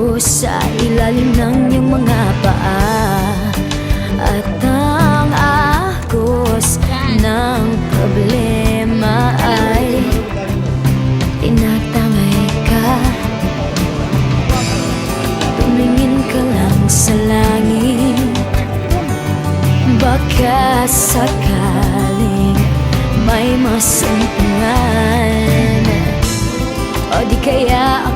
ko sa ilalim ng iyong mga paa, at ang agos ng problema ay tinatangay ka. Tumingin ka lang sa langit, baka sakaling may masumpungan, o di kaya